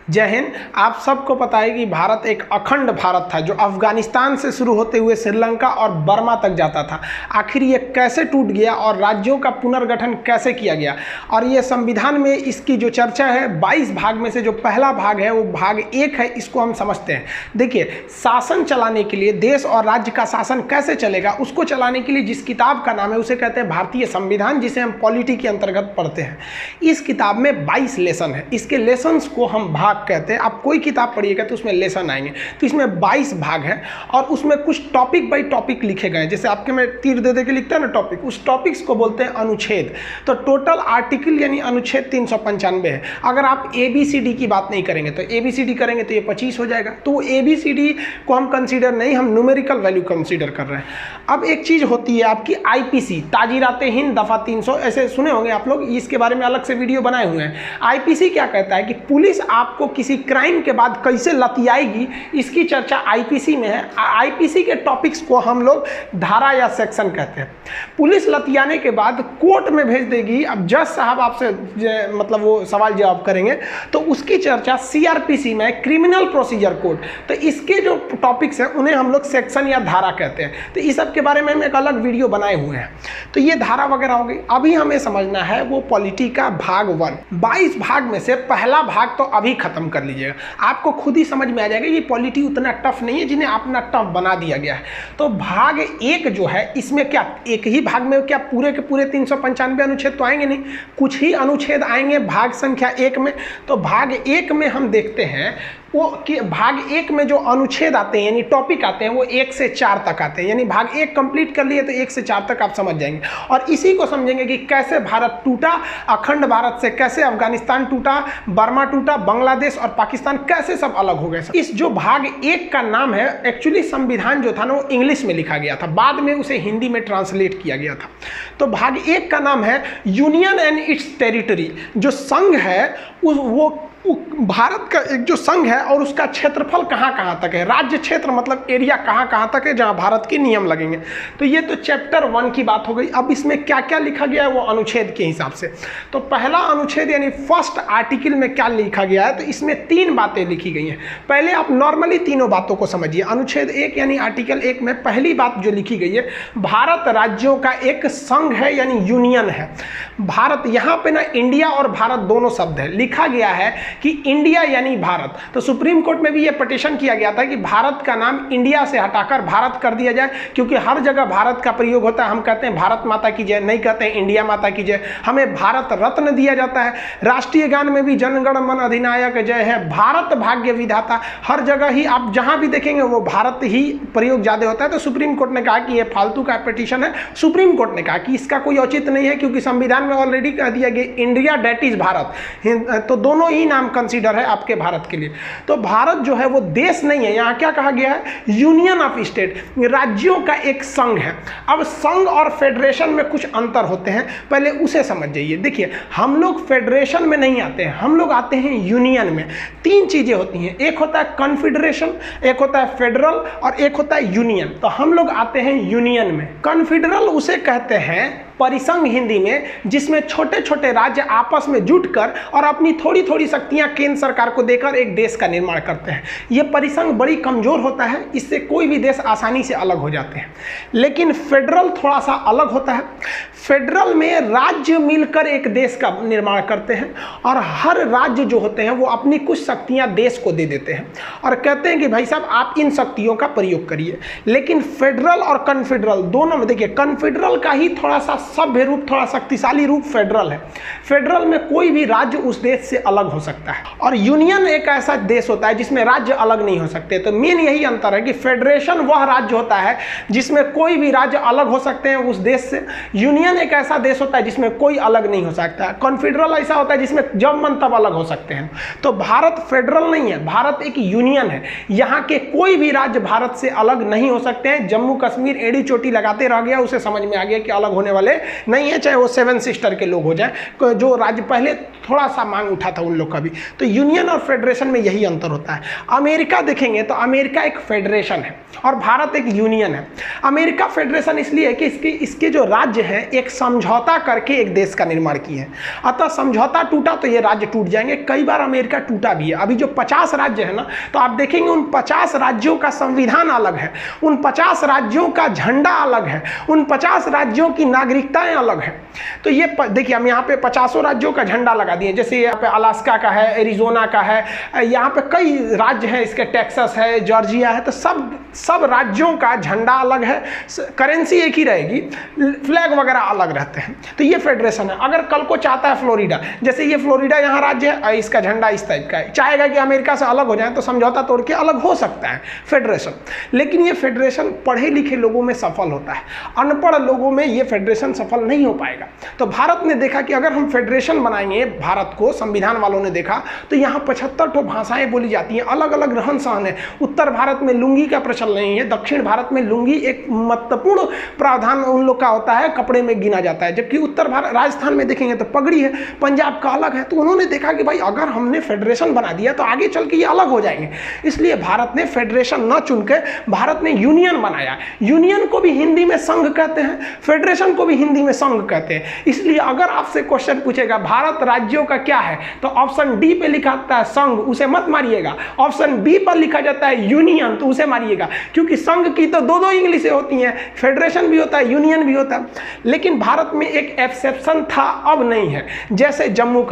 जय हिंद। आप सबको पता है कि भारत एक अखंड भारत था जो अफगानिस्तान से शुरू होते हुए श्रीलंका और बर्मा तक जाता था। आखिर ये कैसे टूट गया और राज्यों का पुनर्गठन कैसे किया गया, और ये संविधान में इसकी जो चर्चा है 22 भाग में से जो पहला भाग है वो भाग 1 है, इसको हम समझते हैं। देखिए, शासन चलाने के लिए, देश और राज्य का शासन कैसे चलेगा उसको चलाने के लिए जिस किताब का नाम है उसे कहते हैं भारतीय संविधान, जिसे हम पॉलिटी के अंतर्गत पढ़ते हैं। इस किताब में 22 लेसन है। इसके लेसन्स को हम भाग कहते हैं। आप कोई किताब पढ़िएगा तो उसमें लेसन आएंगे, तो इसमें 22 भाग है और उसमें कुछ टॉपिक बाय टॉपिक लिखे गए। जैसे आपके में तीर दे के लिखते हैं ना टॉपिक, उस टॉपिक्स को बोलते हैं अनुच्छेद। तो टोटल आर्टिकल यानी अनुच्छेद 395 है। अगर आप ABCD की बात नहीं करेंगे तो ABCD करेंगे तो ये 25 हो जाएगा। तो ABCD को हम कंसीडर नहीं, हम न्यूमेरिकल वैल्यू कंसीडर कर रहे हैं। अब एक चीज़ होती है आपकी IPC, ताजीराते हिंद दफ़ा 300, ऐसे सुने होंगे आप लोग, इसके बारे में अलग से वीडियो बनाए हुए हैं। IPC क्या कहता है कि पुलिस आपको किसी क्राइम के बाद कैसे लतियाएगी, इसकी चर्चा IPC में है। IPC के टॉपिक्स को हम लोग धारा या सेक्शन कहते हैं। पुलिस लतियाने के बाद कोर्ट में भेज देगी। अब जज साहब आपसे मतलब वो सवाल जवाब करेंगे तो उसकी चर्चा CRPC में, क्रिमिनल प्रोसीजर कोड। तो इसके जो टॉपिक्स हैं उन्हें हम लोग सेक्शन या धारा कहते हैं। तो इस सब के बारे में हम एक अलग वीडियो बनाए हुए हैं। तो ये धारा वगैरह हो गई। अभी हमें समझना है वो पॉलिटी का भाग 1। 22 भाग में से पहला भाग तो अभी खत्म कर लीजिएगा, आपको खुद ही समझ में आ जाएगा ये पॉलिटी उतना टफ नहीं है जिन्हें अपना टफ बना दिया गया है। तो भाग 1 जो है, इसमें क्या एक ही भाग में क्या पूरे के पूरे 395 अनुच्छेद तो आएंगे नहीं, कुछ ही अनुच्छेद आएंगे भाग संख्या 1 में। तो भाग 1 में हम देखते हैं वो कि भाग 1 में जो अनुच्छेद आते हैं यानी टॉपिक आते हैं वो 1 से 4 तक आते हैं। यानी भाग 1 कंप्लीट कर लिए तो 1 से 4 तक आप समझ जाएंगे, और इसी को समझेंगे कि कैसे भारत टूटा, अखंड भारत से कैसे अफगानिस्तान टूटा, बर्मा टूटा, बांग्लादेश और पाकिस्तान कैसे सब अलग हो गए। इस जो भाग 1 का नाम है, एक्चुअली संविधान जो था ना वो इंग्लिश में लिखा गया था, बाद में उसे हिंदी में ट्रांसलेट किया गया था। तो भाग 1 का नाम है यूनियन एंड इट्स टेरिटरी। जो संघ है वो भारत का एक जो संघ है और उसका क्षेत्रफल कहाँ कहाँ तक है, राज्य क्षेत्र मतलब एरिया कहाँ कहाँ तक है जहाँ भारत के नियम लगेंगे। तो ये तो चैप्टर 1 की बात हो गई। अब इसमें क्या क्या लिखा गया है वो अनुच्छेद के हिसाब से। तो पहला अनुच्छेद यानी फर्स्ट आर्टिकल में क्या लिखा गया है, तो इसमें 3 बातें लिखी गई हैं। पहले आप नॉर्मली तीनों बातों को समझिए। अनुच्छेद 1 यानी आर्टिकल 1 में पहली बात जो लिखी गई है, भारत राज्यों का एक संघ है यानी यूनियन है। भारत, यहाँ पे ना इंडिया और भारत दोनों शब्द है, लिखा गया है कि इंडिया यानी भारत। तो सुप्रीम कोर्ट में भी यह पिटीशन किया गया था कि भारत का नाम इंडिया से हटाकर भारत कर दिया जाए, क्योंकि हर जगह भारत का प्रयोग होता है। हम कहते हैं भारत माता की जय, नहीं कहते हैं इंडिया माता की जय। हमें भारत रत्न दिया जाता है। राष्ट्रीय गान में भी जनगण मन अधिनायक जय है, भारत भाग्य विधाता। हर जगह ही आप जहां भी देखेंगे वो भारत ही प्रयोग ज्यादा होता है। तो सुप्रीम कोर्ट ने कहा कि यह फालतू का पिटीशन है। सुप्रीम कोर्ट ने कहा कि इसका कोई औचित्य नहीं है, क्योंकि संविधान में ऑलरेडी कह दिया गया इंडिया डेट इज भारत। तो दोनों ही नाम कंसीडर है आपके भारत के लिए। तो भारत जो है वो देश नहीं है, यहां क्या कहा गया है, यूनियन ऑफ स्टेट, राज्यों का एक संघ है। अब संघ और फेडरेशन में कुछ अंतर होते हैं, पहले उसे समझ जाइए। देखिए, हम लोग फेडरेशन में नहीं आते हैं, हम लोग आते हैं यूनियन में। 3 चीजें होती हैं, एक होता है कॉन्फेडरेशन, एक होता है फेडरल और एक होता है यूनियन। तो हम लोग आते हैं यूनियन में। कॉन्फेडरल उसे कहते हैं परिसंघ हिंदी में, जिसमें छोटे छोटे राज्य आपस में जुटकर और अपनी थोड़ी थोड़ी शक्तियां केंद्र सरकार को देकर एक देश का निर्माण करते हैं। यह परिसंघ बड़ी कमजोर होता है, इससे कोई भी देश आसानी से अलग हो जाते हैं। लेकिन फेडरल थोड़ा सा अलग होता है। फेडरल में राज्य मिलकर एक देश का निर्माण करते हैं और हर राज्य जो होते हैं वो अपनी कुछ शक्तियां देश को दे देते हैं और कहते हैं कि भाई साहब आप इन शक्तियों का प्रयोग करिए। लेकिन फेडरल और कॉन्फेडरल दोनों में देखिए, कॉन्फेडरल का ही थोड़ा सा सभ्य रूप, थोड़ा शक्तिशाली रूप फेडरल है। फेडरल में कोई भी राज्य उस देश से अलग हो सकता है, और यूनियन एक ऐसा देश होता है जिसमें राज्य अलग नहीं हो सकते। तो मेन यही अंतर है कि फेडरेशन वह राज्य होता है जिसमें कोई भी राज्य अलग हो सकते हैं उस देश से। यूनियन एक ऐसा देश होता है जिसमें कोई अलग नहीं हो सकता। कॉन्फेडरल ऐसा होता है जिसमें जब मन तब अलग हो सकते हैं। तो भारत फेडरल नहीं है, भारत एक यूनियन है। यहाँ के कोई भी राज्य भारत से अलग नहीं हो सकते हैं। जम्मू कश्मीर एड़ी चोटी लगाते रह गया, उसे समझ में आ गया कि अलग होने वाले रहे नहीं है, चाहे वो 7 सिस्टर के लोग हो जाए, जो राज्य पहले थोड़ा सा मांग उठा था उन लोग का भी। तो यूनियन और फेडरेशन में यही अंतर होता है। अमेरिका देखेंगे तो अमेरिका एक फेडरेशन है और भारत एक यूनियन है। अमेरिका फेडरेशन इसलिए है कि इसके जो राज्य हैं एक समझौता करके एक देश का निर्माण किए हैं, अतः समझौता टूटा तो ये राज्य टूट जाएंगे। कई बार अमेरिका टूटा भी है। अभी जो 50 राज्य है ना, तो आप देखेंगे उन 50 राज्यों का संविधान अलग है, उन 50 राज्यों का झंडा अलग है, उन 50 राज्यों की नागरिकताएं अलग है। तो ये देखिए हम यहाँ पे 50 राज्यों का झंडा लगा दिए, जैसे यहाँ पे अलास्का का है, एरिजोना का है, यहाँ पे कई राज्य हैं, इसके टेक्सास है, जॉर्जिया है। तो सब राज्यों का झंडा अलग है, करेंसी एक ही रहेगी, फ्लैग वगैरह अलग रहते हैं। तो ये फेडरेशन है। अगर कल को चाहता है फ्लोरिडा, जैसे ये फ्लोरिडा यहाँ राज्य है, इसका झंडा इस टाइप का है, चाहेगा कि अमेरिका से अलग हो जाए तो समझौता तोड़ के अलग हो सकता है फेडरेशन। लेकिन ये फेडरेशन पढ़े लिखे लोगों में सफल होता है, अनपढ़ लोगों में ये फेडरेशन सफल नहीं हो पाएगा। तो भारत ने देखा कि अगर हम फेडरेशन बनाएंगे, भारत को संविधान वालों ने देखा तो यहाँ 75 ठो भाषाएं बोली जाती हैं, अलग अलग रहन सहन है। उत्तर भारत में लुंगी का प्रचलन नहीं है, दक्षिण भारत में लुंगी एक महत्वपूर्ण प्रावधान उन लोग का होता है, कपड़े में गिना जाता है। जबकि उत्तर भारत राजस्थान में देखेंगे तो पगड़ी है, पंजाब का अलग है। तो उन्होंने देखा कि भाई अगर हमने फेडरेशन बना दिया तो आगे चल के ये अलग हो जाएंगे, इसलिए भारत ने फेडरेशन न चुन के भारत ने यूनियन बनाया। यूनियन को भी हिंदी में संघ कहते हैं, फेडरेशन को भी हिंदी में संघ कहते हैं। इसलिए अगर आपसे क्वेश्चन पूछेगा भारत राज्यों का क्या है, तो ऑप्शन डी पे लिखा होता है संघ, उसे मत मारिएगा। ऑप्शन बी पर लिखा जाता है यूनियन, तो उसे मारिएगा, क्योंकि संघ की तो दो इंग्लिशें होती हैं, फेडरेशन भी होता है, यूनियन भी होता है। लेकिन भारत में एक एक्सेप्शन था, अब नहीं है। जैसे जम्मू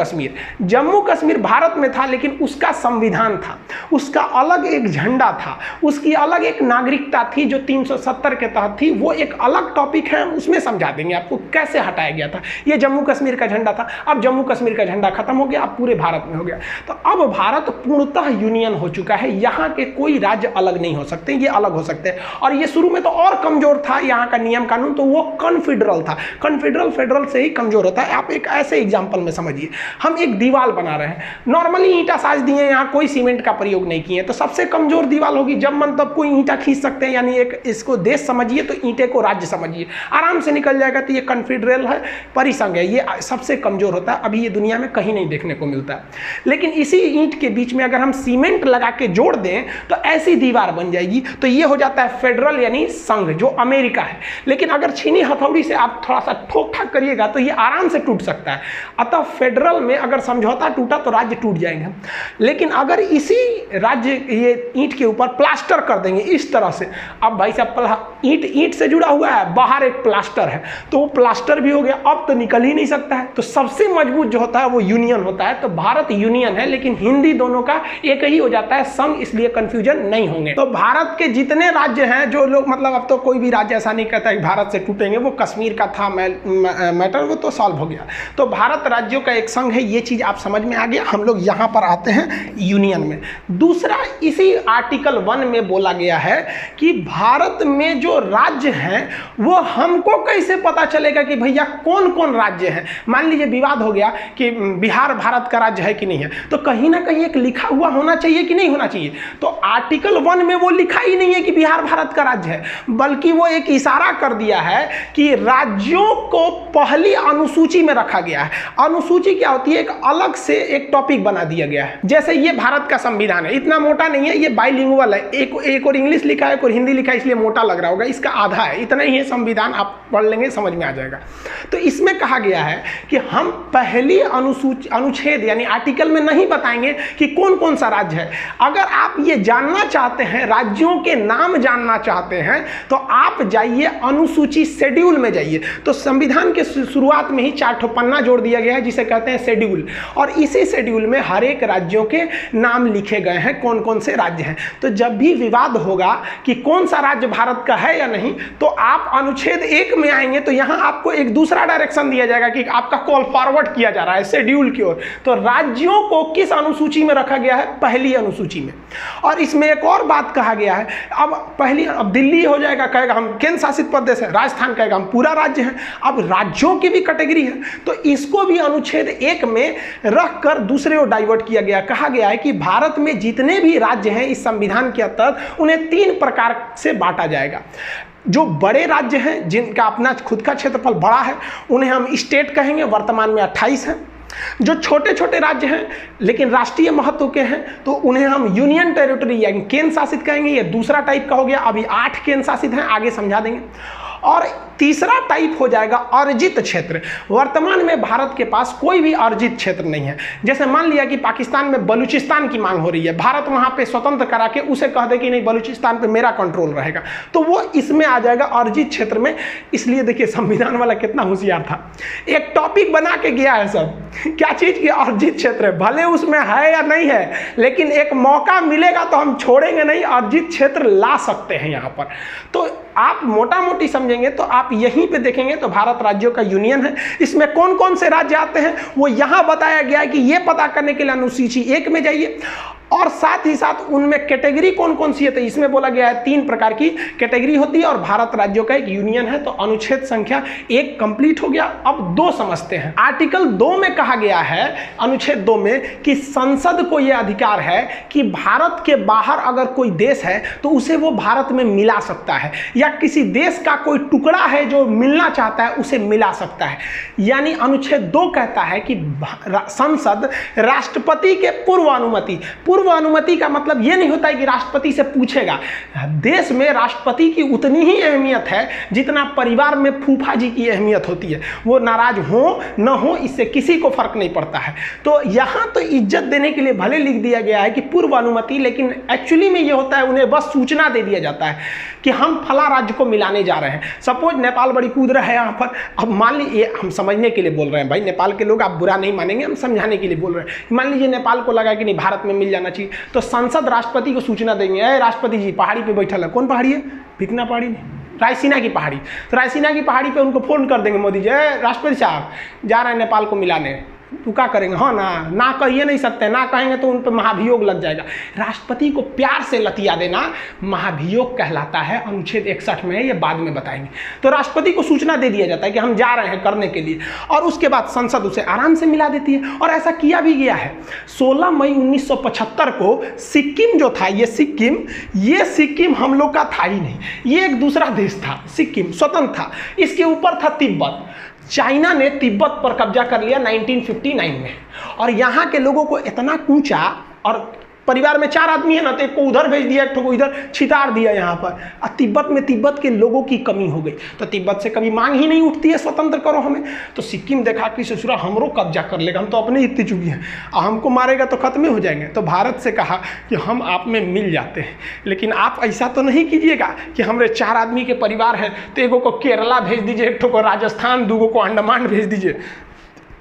कश्मीर भारत में था, लेकिन उसका संविधान था, उसका अलग एक झंडा था, उसकी अलग एक नागरिकता थी जो 370 के तहत थी। वो एक अलग टॉपिक है, उसमें समझा देंगे आपको कैसे हटाया गया था। ये जम्मू कश्मीर का झंडा था, अब जम्मू कश्मीर का झंडा खत्म हो गया, अब पूरे भारत में हो गया। तो अब भारत पूर्णतः यूनियन हो चुका है, यहाँ के कोई राज्य अलग नहीं हो सकते, ये अलग हो सकते हैं। और ये शुरू में तो और कमजोर था यहाँ का नियम कानून, तो वो कॉन्फेडरल था। कॉन्फेडरल फेडरल से ही कमजोर होता है। आप एक ऐसे एग्जाम्पल में समझिए, हम एक दीवार बना रहे हैं, नॉर्मली ईंटा साज दिए, यहाँ कोई सीमेंट का प्रयोग नहीं किए, तो सबसे कमजोर दीवार होगी। जब मन तब कोई ईंटा खींच सकते हैं, यानी एक इसको देश समझिए तो ईंटे को राज्य समझिए, आराम से निकल जाएगा। तो ये कॉन्फेडरल है, परिसंघ है, ये सबसे कमजोर होता है। अभी ये दुनिया में कहीं नहीं देखने को मिलता है। लेकिन इसी ईंट के बीच में अगर हम सीमेंट लगा के जोड़ दें तो ऐसी दीवार बन जाएगी। तो ये हो जाता है फेडरल यानी संघ, जो अमेरिका है। लेकिन अगर छीनी हथौड़ी से आप थोड़ा सा ठोक ठाक करिएगा तो ये आराम से टूट सकता है। अतः फेडरल में अगर समझौता टूटा तो राज्य टूट जाएंगे। लेकिन अगर इसी राज्य ये ईंट के ऊपर प्लास्टर कर देंगे इस तरह से, अब भाई साहब ईंट से जुड़ा हुआ है, बाहर एक प्लास्टर है, तो वो प्लास्टर भी हो गया, अब तो निकल ही नहीं सकता है। तो सबसे मजबूत जो होता है वो यूनियन होता है। तो भारत यूनियन है, लेकिन हिंदी दोनों का एक ही हो जाता है, संघ, इसलिए कंफ्यूजन नहीं होंगे। तो भारत के जितने राज्य हैं, जो लोग मतलब अब तो कोई भी राज्य ऐसा नहीं कहता कि भारत से टूटेंगे, वो कश्मीर का था मैटर, वो तो सॉल्व हो गया। तो भारत राज्यों का एक संघ है, ये चीज आप समझ में आ गया। हम लोग यहाँ पर आते हैं यूनियन में। दूसरा, इसी आर्टिकल 1 में बोला गया है कि भारत में जो राज्य हैं वो हमको कैसे पता चलेगा कि भैया कौन कौन राज्य हैं। मान लीजिए विवाद हो गया कि बिहार भारत का राज्य है कि नहीं है, तो कहीं ना कहीं एक लिखा हुआ होना चाहिए कि नहीं होना चाहिए। तो आर्टिकल 1 में वो लिखा ही नहीं है कि बिहार भारत का राज्य है, बल्कि वो एक इशारा कर दिया है कि राज्यों को पहली अनुसूची में रखा गया है। अनुसूची क्या होती है? एक अलग से एक टॉपिक बना दिया गया है। जैसे ये भारत का संविधान है, इतना मोटा नहीं है, ये बाइलिंगुअल है, एक और इंग्लिश लिखा है, एक और हिंदी लिखा है, इसलिए मोटा लग रहा होगा। इसका आधा है, इतना ही है संविधान, आप पढ़ लेंगे समझ में आ जाएगा। तो इसमें कहा गया है कि हम पहली अनुच्छेद यानी आर्टिकल में नहीं बताएंगे कि कौन कौन सा राज्य है। अगर आप ये जानना चाहते हैं, राज्यों के नाम जानना चाहते हैं, तो आप जाइए अनुसूची शेड्यूल में जाइए। तो संविधान के शुरुआत में ही 4 ठो पन्ना जोड़ दिया गया है जिसे कहते हैं शेड्यूल, और इसी शेड्यूल में हर एक राज्यों के नाम लिखे गए हैं, कौन कौन से राज्य हैं। तो जब भी विवाद होगा कि कौन सा राज्य भारत का है या नहीं, तो आप अनुच्छेद 1 में आएंगे तो यहां आपको एक दूसरा डायरेक्शन दिया जाएगा कि आपका कॉल फॉरवर्ड किया जा रहा है शेड्यूल की ओर। तो राज्यों को किस अनुसूची में रखा गया है? पहली अनुसूची में। और इसमें एक और बात कहा गया है, अब दिल्ली हो जाएगा, कहेगा हम केंद्र शासित प्रदेश है, राजस्थान कहेगा हम पूरा राज्य है। अब राज्यों की भी कैटेगरी है, तो इसको भी अनुच्छेद 1 में रख कर दूसरे को डाइवर्ट किया गया। कहा गया है कि भारत में जितने भी राज्य हैं इस संविधान के तहत उन्हें 3 प्रकार से बांटा जाएगा। जो बड़े राज्य हैं जिनका अपना खुद का क्षेत्रफल बड़ा है उन्हें हम स्टेट कहेंगे, वर्तमान में 28 हैं। जो छोटे छोटे राज्य हैं लेकिन राष्ट्रीय महत्व के हैं तो उन्हें हम यूनियन टेरिटरी यानी केंद्र शासित कहेंगे। ये दूसरा टाइप का हो गया। अभी 8 केंद्र शासित हैं, आगे समझा देंगे। और तीसरा टाइप हो जाएगा अर्जित क्षेत्र। वर्तमान में भारत के पास कोई भी अर्जित क्षेत्र नहीं है। जैसे मान लिया कि पाकिस्तान में बलूचिस्तान की मांग हो रही है, भारत वहां पे स्वतंत्र करा के उसे कह दे कि नहीं बलूचिस्तान पे मेरा कंट्रोल रहेगा, तो वो इसमें आ जाएगा अर्जित क्षेत्र में। इसलिए देखिए संविधान वाला कितना होशियार था, एक टॉपिक बना के गया है सब, क्या चीज की अर्जित क्षेत्र, भले उसमें है या नहीं है लेकिन एक मौका मिलेगा तो हम छोड़ेंगे नहीं, अर्जित क्षेत्र ला सकते हैं यहाँ पर। तो आप मोटा मोटी समझेंगे तो आप यहीं पे देखेंगे तो भारत राज्यों का यूनियन है। इसमें कौन कौन से राज्य आते हैं वो यहाँ बताया गया है कि ये पता करने के लिए अनुसूची 1 में जाइए, और साथ ही साथ उनमें कैटेगरी कौन कौन सी है। तो इसमें बोला गया है 3 प्रकार की कैटेगरी होती है और भारत राज्यों का एक यूनियन है। तो अनुच्छेद संख्या 1 कंप्लीट हो गया। अब 2 समझते हैं। आर्टिकल 2 में कहा गया है, अनुच्छेद 2 में, कि संसद को यह अधिकार है कि भारत के बाहर अगर कोई देश है तो उसे वो भारत में मिला सकता है, या किसी देश का कोई टुकड़ा है जो मिलना चाहता है उसे मिला सकता है। यानी अनुच्छेद 2 कहता है कि संसद राष्ट्रपति के पूर्व अनुमति का मतलब यह नहीं होता है कि राष्ट्रपति से पूछेगा। देश में राष्ट्रपति की उतनी ही अहमियत है जितना परिवार में फूफा जी की अहमियत होती है। वो नाराज हो न हो इससे किसी को फर्क नहीं पड़ता है। तो यहां तो इज्जत देने के लिए भले लिख दिया गया है कि पूर्व अनुमति, लेकिन एक्चुअली में यह होता है उन्हें बस सूचना दे दिया जाता है कि हम फला राज्य को मिलाने जा रहे हैं। सपोज नेपाल बड़ी कूद रहा है यहाँ पर। अब मान लीजिए, हम समझने के लिए बोल रहे हैं भाई, नेपाल के लोग आप बुरा नहीं मानेंगे, हम समझाने के लिए बोल रहे हैं। मान लीजिए नेपाल को लगा कि नहीं भारत में मिल जाना चाहिए, तो संसद राष्ट्रपति को सूचना देंगे, अरे राष्ट्रपति जी पहाड़ी पे बैठल है। कौन पहाड़ी है? भिकना पहाड़ी नहीं, रायसीना की पहाड़ी। तो रायसीना की पहाड़ी पे उनको फोन कर देंगे, मोदी जी राष्ट्रपति साहब जा रहे हैं नेपाल को मिलाने, तो क्या करेंगे? हाँ ना कहिए नहीं सकते, ना कहेंगे तो उन पर महाभियोग लग जाएगा। राष्ट्रपति को प्यार से लतिया देना महाभियोग कहलाता है। अनुच्छेद 61 में ये बाद में बताएंगे। तो राष्ट्रपति को सूचना दे दिया जाता है कि हम जा रहे हैं करने के लिए, और उसके बाद संसद उसे आराम से मिला देती है। और ऐसा किया भी गया है। 16 मई 1975 को सिक्किम जो था, ये सिक्किम हम लोग का था ही नहीं, ये एक दूसरा देश था। सिक्किम स्वतंत्र था, इसके ऊपर था तिब्बत। चाइना ने तिब्बत पर कब्जा कर लिया 1959 में, और यहाँ के लोगों को इतना कूचा, और परिवार में 4 आदमी है ना, तो एक को उधर भेज दिया, एक को इधर छितार दिया यहाँ पर। और तिब्बत में तिब्बत के लोगों की कमी हो गई, तो तिब्बत से कभी मांग ही नहीं उठती है स्वतंत्र करो हमें। तो सिक्किम देखा कि ससुरा हमरो कब्जा कर लेगा, हम तो अपने इतनी चुकी हैं, हमको मारेगा तो खत्म हो जाएंगे। तो भारत से कहा कि हम आप में मिल जाते हैं, लेकिन आप ऐसा तो नहीं कीजिएगा कि हमारे 4 आदमी के परिवार है तो एगो को केरला भेज दीजिए, एक को राजस्थान, 2 को अंडमान भेज दीजिए।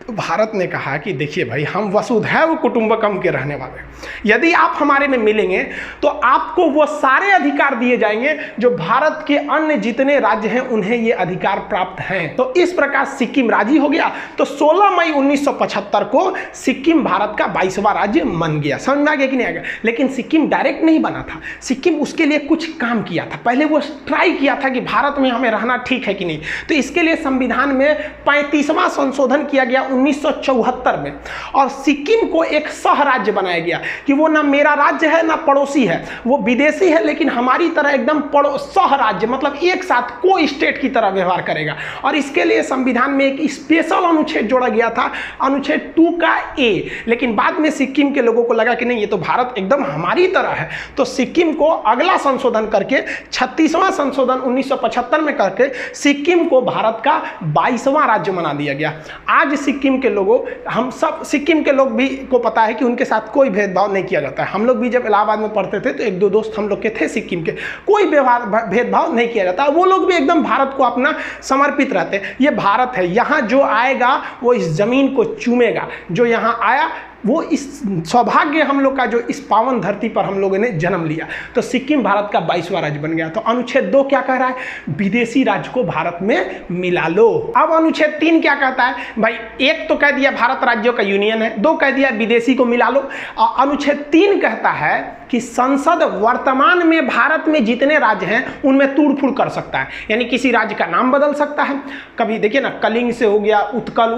तो भारत ने कहा कि देखिए भाई, हम वसुधैव कुटुंबकम के रहने वाले हैं, यदि आप हमारे में मिलेंगे तो आपको वो सारे अधिकार दिए जाएंगे जो भारत के अन्य जितने राज्य हैं उन्हें ये अधिकार प्राप्त हैं। तो इस प्रकार सिक्किम राजी हो गया। तो 16 मई 1975 को सिक्किम भारत का 22वां राज्य बन गया। समझ में आ गया कि नहीं आ गया? लेकिन सिक्किम डायरेक्ट नहीं बना था, सिक्किम उसके लिए कुछ काम किया था। पहले वो ट्राई किया था कि भारत में हमें रहना ठीक है कि नहीं। तो इसके लिए संविधान में 35वां संशोधन किया गया 1974 में, और सिक्किम को एक सह राज्य बनाया गया कि वो ना मेरा राज्य है ना पड़ोसी है, वो विदेशी है लेकिन हमारी तरह एकदम सह राज्य, मतलब एक साथ को स्टेट की तरह व्यवहार करेगा। और इसके लिए संविधान में एक स्पेशल अनुच्छेद जोड़ा गया था, अनुच्छेद 2 का ए। लेकिन बाद में सिक्किम के लोगों को लगा कि नहीं, ये तो भारत एकदम हमारी तरह है, तो सिक्किम को अगला संशोधन करके 36वां संशोधन 1975 में करके सिक्किम को भारत का 22वां राज्य बना दिया गया। आज सिक्किम के लोगों, हम सब सिक्किम के लोग भी को पता है कि उनके साथ कोई भेदभाव नहीं किया जाता है। हम लोग भी जब इलाहाबाद में पढ़ते थे तो 1-2 दोस्त हम लोग के थे सिक्किम के, कोई भेदभाव नहीं किया जाता। वो लोग भी एकदम भारत को अपना समर्पित रहते हैं। ये भारत है, यहाँ जो आएगा वो इस जमीन को चूमेगा। जो यहाँ आया वो इस सौभाग्य हम लोग का, जो इस पावन धरती पर हम लोगों ने जन्म लिया। तो सिक्किम भारत का 22वां राज्य बन गया। तो अनुच्छेद 2 क्या कह रहा है? विदेशी राज्य को भारत में मिला लो। अब अनुच्छेद 3 क्या कहता है? भाई, एक तो कह दिया भारत राज्यों का यूनियन है, 2 कह दिया विदेशी को मिला लो। और अनुच्छेद 3 कहता है कि कि संसद वर्तमान में भारत में जितने राज्य हैं उनमें तोड़ फोड़ कर सकता है। यानी किसी राज्य का नाम बदल सकता है। कभी देखिए ना, कलिंग से हो गया उत्कल,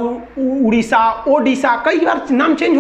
उड़ीसा, ओडिशा, कई बार नाम चेंज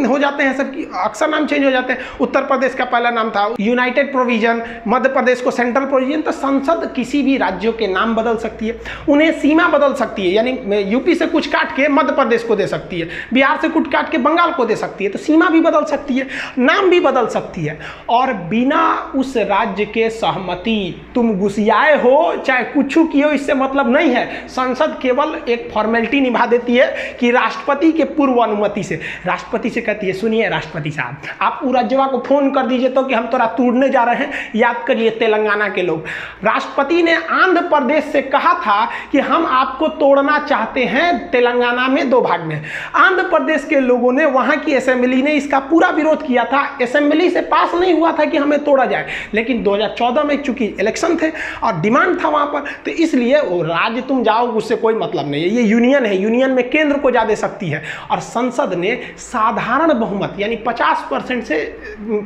हो जाते हैं, सब अक्सर नाम चेंज हो जाते हैं। उत्तर प्रदेश का पहला नाम था यूनाइटेड प्रोविजन, मध्य प्रदेश को सेंट्रल प्रोविजन। तो संसद किसी भी राज्यों के नाम बदल सकती है, उन्हें सीमा बदल सकती है। यानी यूपी से कुछ काट के मध्य प्रदेश को दे सकती है, बिहार से कुछ काट के बंगाल को दे सकती है। तो सीमा भी बदल सकती है, नाम भी बदल सकती है, और बिना उस राज्य के सहमति, तुम घुसियाए हो चाहे कुछ किए हो, इससे मतलब नहीं है। संसद केवल एक फॉर्मेलिटी निभा देती है कि राष्ट्रपति के पूर्व अनुमति से, राष्ट्रपति से कहती है सुनिए राष्ट्रपति साहब, आप राज्यवा को फोन कर दीजिए तो कि हम तोरा तोड़ने जा रहे हैं। याद करिए तेलंगाना के लोग, राष्ट्रपति ने आंध्र प्रदेश से कहा था कि हम आपको तोड़ना चाहते हैं तेलंगाना में 2 भाग में। आंध्र प्रदेश के लोगों ने, वहां की असेंबली ने इसका पूरा विरोध किया था। असेंबली से पास नहीं हुआ था कि हमें तोड़ा जाए, लेकिन 2014 में चूंकि इलेक्शन थे और डिमांड था वहां पर, तो इसलिए वो राज्य तुम जाओ उससे कोई मतलब नहीं है। ये यूनियन है, यूनियन में केंद्र को ज्यादा शक्ति है। और संसद ने साधारण बहुमत यानी 50% से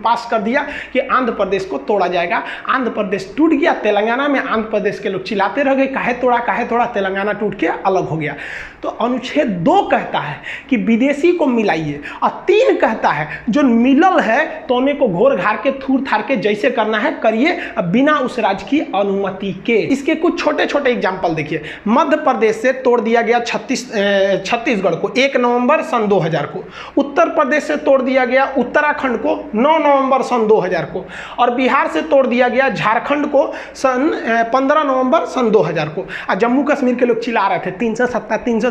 पास कर दिया कि आंध्र प्रदेश को तोड़ा जाएगा। आंध्र प्रदेश टूट गया। तेलंगाना में आंध्र प्रदेश के लोग चिल्लाते रह गए, काहे तोड़ा, तेलंगाना टूट के अलग हो गया। तो अनुच्छेद 2 कहता है कि विदेशी को मिलाइए, और 3 कहता है जो मिलल है तो उन्हें को घोर घार के थूर थार के जैसे करना है करिए, बिना उस राज्य की अनुमति के। इसके कुछ छोटे छोटे एग्जाम्पल देखिए। मध्य प्रदेश से तोड़ दिया गया छत्तीसगढ़ को 1 नवंबर सन 2000 को। उत्तर प्रदेश से तोड़ दिया गया उत्तराखंड को 9 नवंबर सन 2000 को। और बिहार से तोड़ दिया गया झारखंड को सन 15 नवंबर सन 2000 को। और जम्मू कश्मीर के लोग चिल्ला रहे थे 370।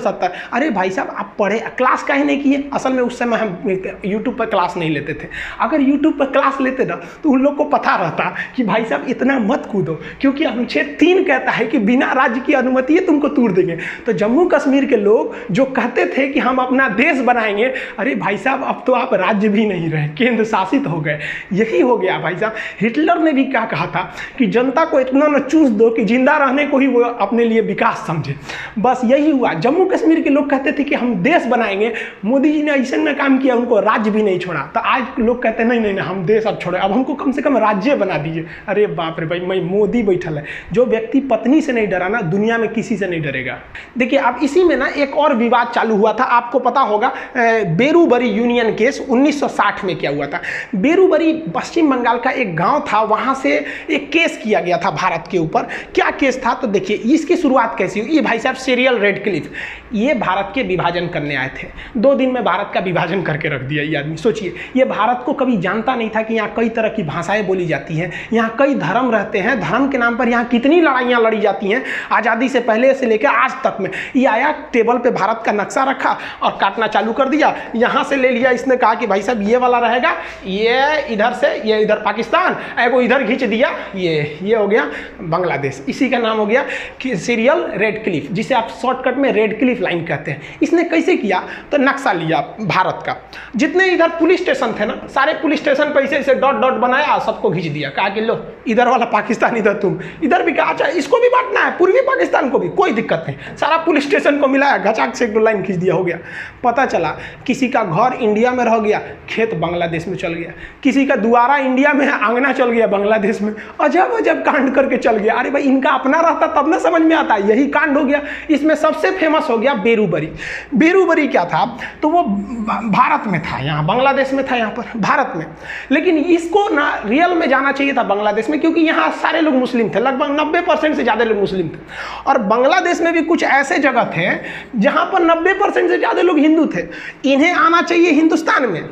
अरे भाई साहब, आप पढ़े, क्लास काहे नहीं किए? असल में उस समय हम यूट्यूब पर क्लास नहीं लेते थे। अगर यूट्यूब पर क्लास लेते ना तो उन लोग को पता रहता कि भाई साहब इतना मत कूदो, क्योंकि अनुच्छेद 3 कहता है कि बिना राज्य की अनुमति है तुमको तोड़ देंगे। तो जम्मू कश्मीर के लोग जो कहते थे कि हम अपना देश बनाएंगे, अरे भाई साहब अब तो आप राज्य भी नहीं रहे, केंद्र शासित हो गए। यही हो गया भाई साहब। हिटलर ने भी क्या कहा था कि जनता को इतना न चूस दो कि जिंदा रहने को ही वो अपने लिए विकास समझे। बस यही हुआ। जम्मू कश्मीर के लोग कहते थे कि हम देश बनाएंगे, मोदी जी ने ऐसे में काम किया, उनको राज्य भी नहीं छोड़ा। तो आज लोग कहते हैं नहीं हम देश अब छोड़े, अब हमको कम से कम राज्य बना दीजिए। अरे बाप रे भाई, मैं मोदी बैठल है। जो व्यक्ति पत्नी से नहीं डरा ना, दुनिया में किसी से नहीं डरेगा। देखिए अब इसी में ना एक और विवाद चालू हुआ था, आपको पता होगा बेरूबरी यूनियन केस 1960 में क्या हुआ था। बेरूबरी पश्चिम बंगाल का एक गांव था, वहां से एक केस किया गया था भारत के ऊपर। क्या केस था तो देखिए इसकी शुरुआत कैसी हुई। ये भाई साहब सीरियल रेडक्लिफ, ये भारत के विभाजन करने आए थे। 2 दिन में भारत का विभाजन करके रख दिया ये आदमी। सोचिए, ये भारत को कभी जानता नहीं था कि यहाँ कई तरह की भाषाएं बोली जाती हैं, यहाँ कई धर्म रहते हैं, धर्म के नाम पर यहाँ कितनी लड़ाइयाँ लड़ी जाती हैं आज़ादी से पहले से लेकर आज तक में। ये आया टेबल पे भारत का नक्शा रखा और काटना चालू कर दिया। यहाँ से ले लिया, इसने कहा कि भाई साहब ये वाला रहेगा, ये इधर से, ये इधर पाकिस्तान, एगो इधर खींच दिया, ये हो गया बांग्लादेश। इसी का नाम हो गया कि सीरियल रेडक्लिफ, जिसे आप शॉर्टकट में रेडक्लिफ लाइन कहते हैं। इसने कैसे किया तो नक्शा लिया भारत का, जितने इधर पुलिस स्टेशन थे ना, सारे पुलिस स्टेशन पर ऐसे डॉट डॉट बनाया, सबको खींच दिया। कहा कि लो इधर वाला पाकिस्तान, इधर तुम, इधर भी कहा अच्छा इसको भी बांटना है, पूर्वी पाकिस्तान को भी, कोई दिक्कत नहीं। सारा पुलिस स्टेशन को मिलाया, घचाक से एक लाइन खींच दिया, हो गया। पता चला किसी का घर इंडिया में रह गया, खेत बांग्लादेश में चल गया। किसी का दुआरा इंडिया में है, आंगना चल गया बांग्लादेश में। अजब अजब कांड करके चल गया। अरे भाई इनका अपना रहता तब ना समझ में आता, यही कांड हो गया। इसमें सबसे फेमस हो गया बेरूबरी। बेरूबरी क्या था तो वो भारत में था, यहाँ बांग्लादेश में था, यहाँ पर भारत में। लेकिन इसको ना रियल में जाना चाहिए था बांग्लादेश में, क्योंकि यहाँ सारे लोग मुस्लिम थे, लगभग 90% से ज़्यादा लोग मुस्लिम थे। और बांग्लादेश में भी कुछ ऐसे जगह थे जहाँ पर 90% से ज़्यादा लोग हिंदू थे। इन्हें आना चाहिए हिंदुस्तान में